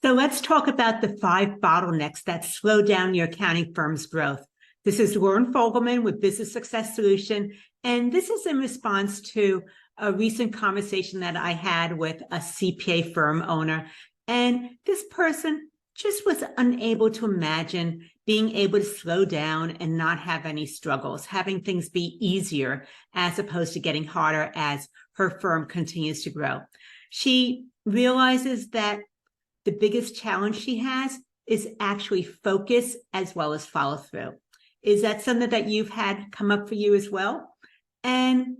So let's talk about the 5 bottlenecks that slow down your accounting firm's growth. This is Loren Fogelman with Business Success Solution, and this is in response to a recent conversation that I had with a CPA firm owner. And this person just was unable to imagine being able to slow down and not have any struggles, having things be easier as opposed to getting harder as her firm continues to grow. She realizes that the biggest challenge she has is actually focus as well as follow through. Is that something that you've had come up for you as well? And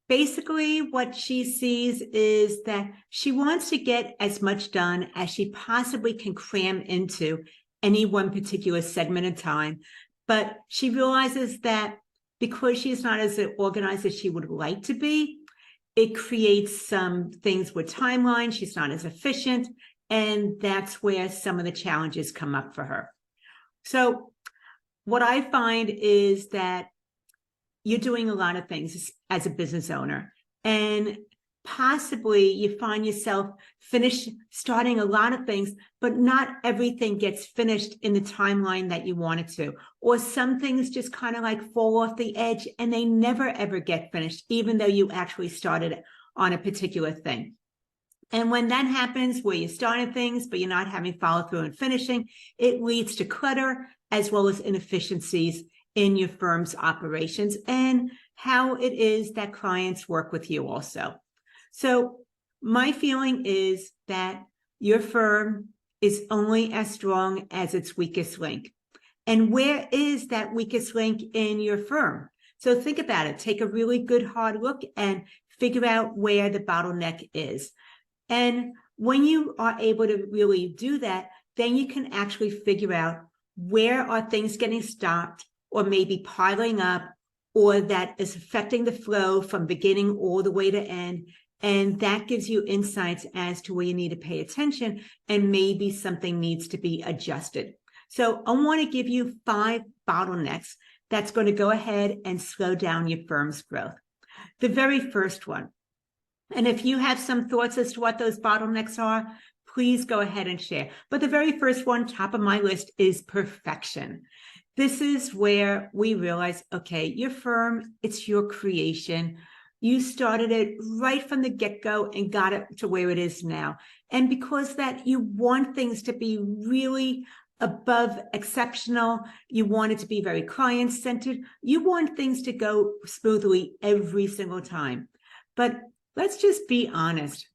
basically what she sees is that she wants to get as much done as she possibly can cram into any one particular segment of time. But she realizes that because she's not as organized as she would like to be, it creates some things with timeline. She's not as efficient. And that's where some of the challenges come up for her. So what I find is that you're doing a lot of things as a business owner, and possibly you find yourself starting a lot of things, but not everything gets finished in the timeline that you want it to. Or some things just kind of like fall off the edge and they never ever get finished, even though you actually started on a particular thing. And when that happens, where you're starting things, but you're not having follow through and finishing, it leads to clutter as well as inefficiencies in your firm's operations and how it is that clients work with you also. So my feeling is that your firm is only as strong as its weakest link. And where is that weakest link in your firm? So think about it. Take a really good hard look and figure out where the bottleneck is. And when you are able to really do that, then you can actually figure out where are things getting stopped or maybe piling up, or that is affecting the flow from beginning all the way to end. And that gives you insights as to where you need to pay attention and maybe something needs to be adjusted. So I want to give you 5 bottlenecks that's going to go ahead and slow down your firm's growth. The very first one, and if you have some thoughts as to what those bottlenecks are, please go ahead and share. But the very first one, top of my list, is perfection. This is where we realize, okay, your firm, it's your creation. You started it right from the get-go and got it to where it is now. And because that you want things to be really above exceptional, you want it to be very client-centered, you want things to go smoothly every single time. But let's just be honest.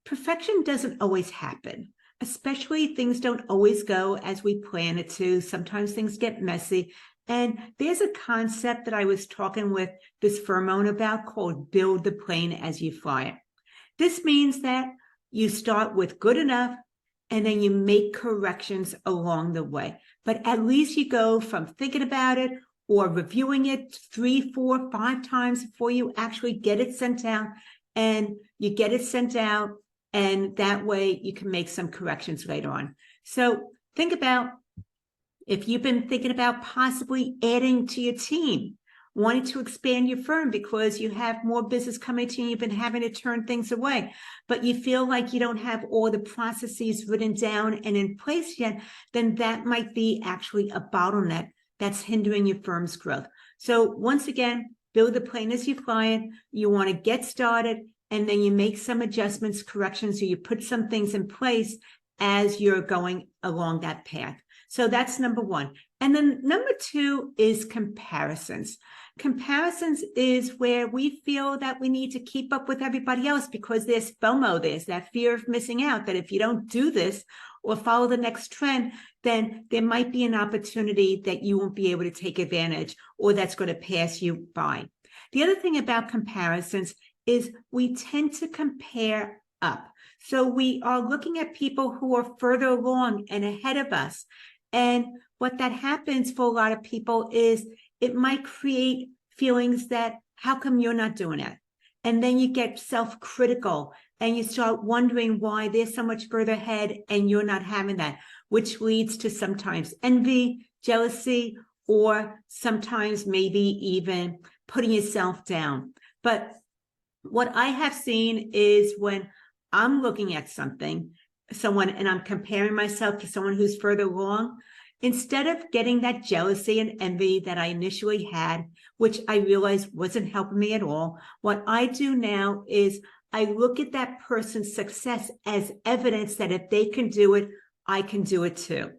Perfection doesn't always happen, especially things don't always go as we plan it to. Sometimes things get messy. And there's a concept that I was talking with this firm owner about called build the plane as you fly it. This means that you start with good enough and then you make corrections along the way. But at least you go from thinking about it or reviewing it 3, 4, 5 times before you actually get it sent out, and you get it sent out, and that way you can make some corrections later on. So think about if you've been thinking about possibly adding to your team, wanting to expand your firm because you have more business coming to you, you've been having to turn things away, but you feel like you don't have all the processes written down and in place yet, then that might be actually a bottleneck that's hindering your firm's growth. So once again, build the plane as you fly it. You want to get started, and then you make some adjustments, corrections, or you put some things in place as you're going along that path. So that's number 1. And then number 2 is comparisons. Comparisons is where we feel that we need to keep up with everybody else because there's FOMO, there's that fear of missing out, that if you don't do this or follow the next trend, then there might be an opportunity that you won't be able to take advantage or that's going to pass you by. The other thing about comparisons is we tend to compare up. So we are looking at people who are further along and ahead of us. And what that happens for a lot of people is it might create feelings that, how come you're not doing it? And then you get self-critical and you start wondering why they're so much further ahead and you're not having that, which leads to sometimes envy, jealousy, or sometimes maybe even putting yourself down. But what I have seen is when I'm looking at something someone and I'm comparing myself to someone who's further along, instead of getting that jealousy and envy that I initially had, which I realized wasn't helping me at all, what I do now is I look at that person's success as evidence that if they can do it, I can do it too.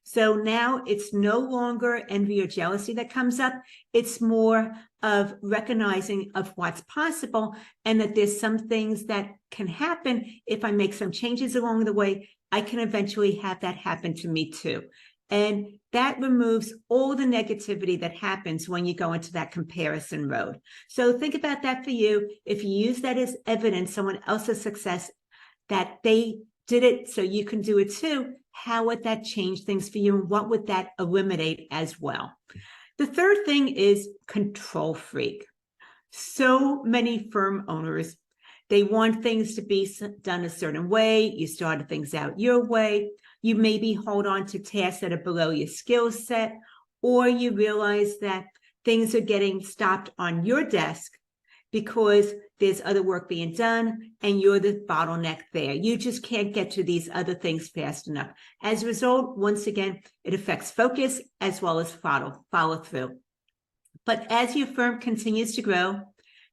So now it's no longer envy or jealousy that comes up. It's more of recognizing of what's possible and that there's some things that can happen. If I make some changes along the way, I can eventually have that happen to me too. And that removes all the negativity that happens when you go into that comparison road. So think about that for you. If you use that as evidence, someone else's success, that they did it so you can do it too, how would that change things for you? And what would that eliminate as well? The third thing is control freak. So many firm owners, they want things to be done a certain way. You started things out your way. You maybe hold on to tasks that are below your skill set, or you realize that things are getting stopped on your desk because there's other work being done and you're the bottleneck there. You just can't get to these other things fast enough. As a result, once again, it affects focus as well as follow through. But as your firm continues to grow,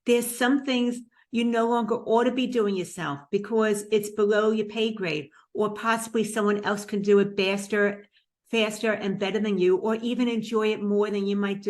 there's some things you no longer ought to be doing yourself because it's below your pay grade, or possibly someone else can do it faster and better than you, or even enjoy it more than you might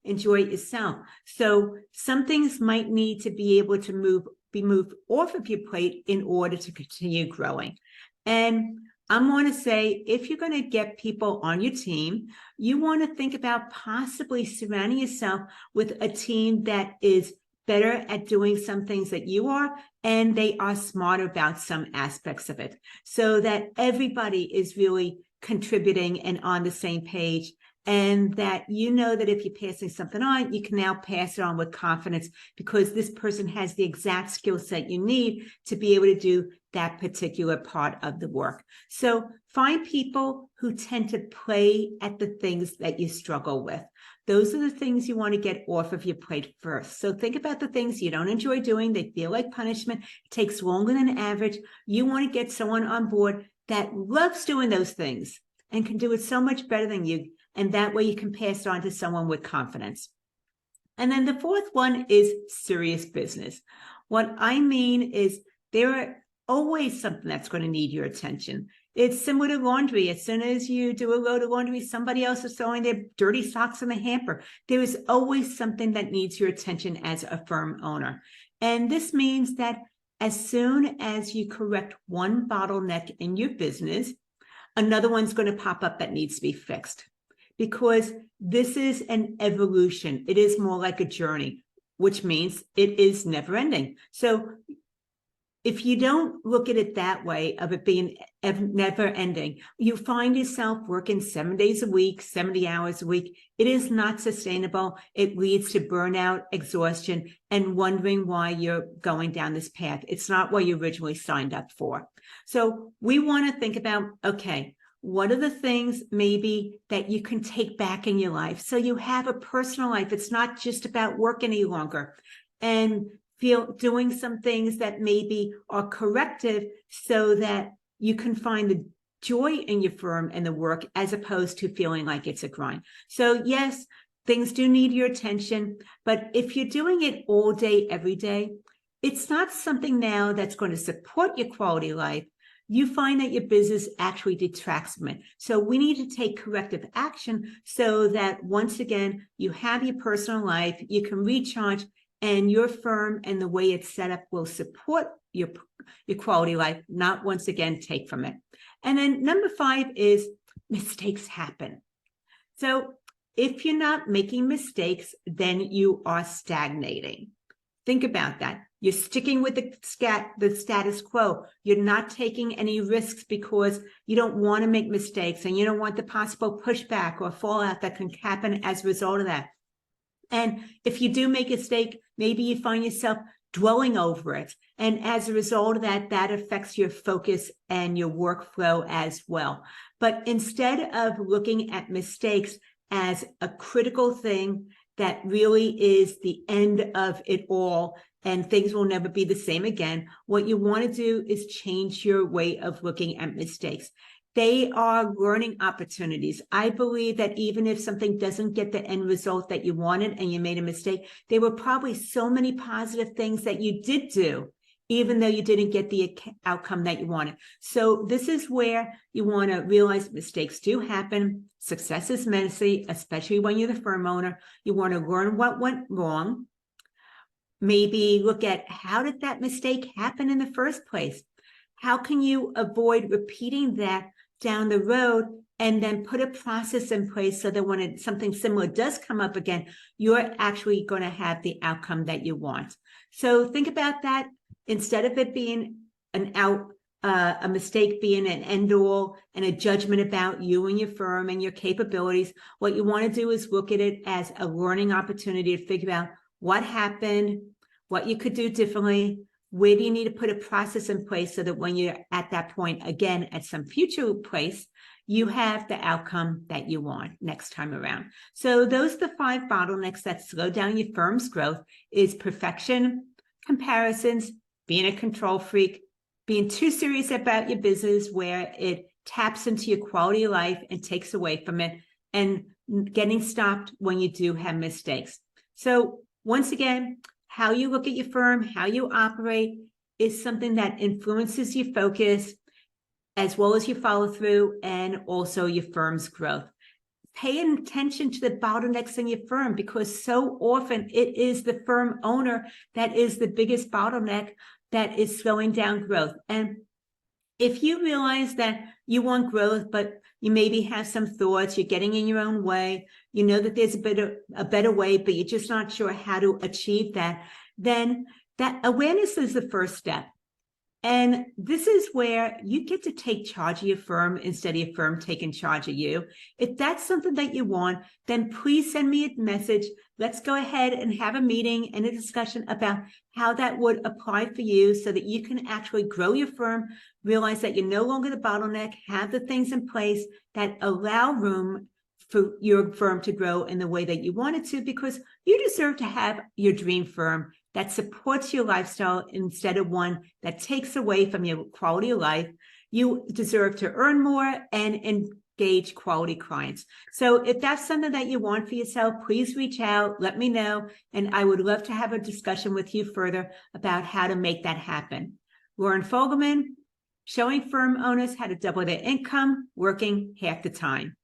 enjoy it yourself. So some things might need to be able to be moved off of your plate in order to continue growing. And I'm going to say, if you're going to get people on your team, you want to think about possibly surrounding yourself with a team that is better at doing some things that you are, and they are smarter about some aspects of it, so that everybody is really contributing and on the same page. And that you know that if you're passing something on, you can now pass it on with confidence because this person has the exact skill set you need to be able to do that particular part of the work. So find people who tend to play at the things that you struggle with. Those are the things you want to get off of your plate first. So think about the things you don't enjoy doing. They feel like punishment. It takes longer than average. You want to get someone on board that loves doing those things and can do it so much better than you. And that way you can pass it on to someone with confidence. And then the fourth one is serious business. What I mean is there are always something that's going to need your attention. It's similar to laundry. As soon as you do a load of laundry, somebody else is throwing their dirty socks in the hamper. There is always something that needs your attention as a firm owner. And this means that as soon as you correct one bottleneck in your business, another one's going to pop up that needs to be fixed. Because this is an evolution. It is more like a journey, which means it is never ending. So if you don't look at it that way, of it being never ending, you find yourself working 7 days a week, 70 hours a week. It is not sustainable. It leads to burnout, exhaustion, and wondering why you're going down this path. It's not what you originally signed up for. So we want to think about, okay, what are the things maybe that you can take back in your life? So you have a personal life. It's not just about work any longer. And doing some things that maybe are corrective so that you can find the joy in your firm and the work as opposed to feeling like it's a grind. So yes, things do need your attention, but if you're doing it all day, every day, it's not something now that's going to support your quality life. You find that your business actually detracts from it. So we need to take corrective action so that once again, you have your personal life, you can recharge, and your firm and the way it's set up will support your quality life, not once again take from it. And then number 5 is mistakes happen. So if you're not making mistakes, then you are stagnating. Think about that. You're sticking with the status quo. You're not taking any risks because you don't want to make mistakes and you don't want the possible pushback or fallout that can happen as a result of that. And if you do make a mistake, maybe you find yourself dwelling over it. And as a result of that, that affects your focus and your workflow as well. But instead of looking at mistakes as a critical thing that really is the end of it all, and things will never be the same again. What you want to do is change your way of looking at mistakes. They are learning opportunities. I believe that even if something doesn't get the end result that you wanted and you made a mistake, there were probably so many positive things that you did do, even though you didn't get the outcome that you wanted. So this is where you want to realize mistakes do happen. Success is messy, especially when you're the firm owner. You want to learn what went wrong. Maybe look at, how did that mistake happen in the first place? How can you avoid repeating that down the road, and then put a process in place so that when something similar does come up again, you're actually going to have the outcome that you want. So think about that. Instead of it being a mistake being an end all and a judgment about you and your firm and your capabilities, what you want to do is look at it as a learning opportunity to figure out what happened, what you could do differently, where do you need to put a process in place so that when you're at that point again at some future place, you have the outcome that you want next time around. So those are the 5 bottlenecks that slow down your firm's growth: is perfection, comparisons, being a control freak, being too serious about your business where it taps into your quality of life and takes away from it, and getting stopped when you do have mistakes. So once again, how you look at your firm, how you operate is something that influences your focus as well as your follow through and also your firm's growth. Pay attention to the bottlenecks in your firm, because so often it is the firm owner that is the biggest bottleneck that is slowing down growth. And if you realize that you want growth, but you maybe have some thoughts, you're getting in your own way, you know that there's a better way, but you're just not sure how to achieve that, then that awareness is the first step. And this is where you get to take charge of your firm instead of your firm taking charge of you. If that's something that you want, then please send me a message. Let's go ahead and have a meeting and a discussion about how that would apply for you so that you can actually grow your firm, realize that you're no longer the bottleneck, have the things in place that allow room for your firm to grow in the way that you want it to, because you deserve to have your dream firm that supports your lifestyle instead of one that takes away from your quality of life. You deserve to earn more and engage quality clients. So if that's something that you want for yourself, please reach out, let me know, and I would love to have a discussion with you further about how to make that happen. Loren Fogelman, showing firm owners how to double their income, working half the time.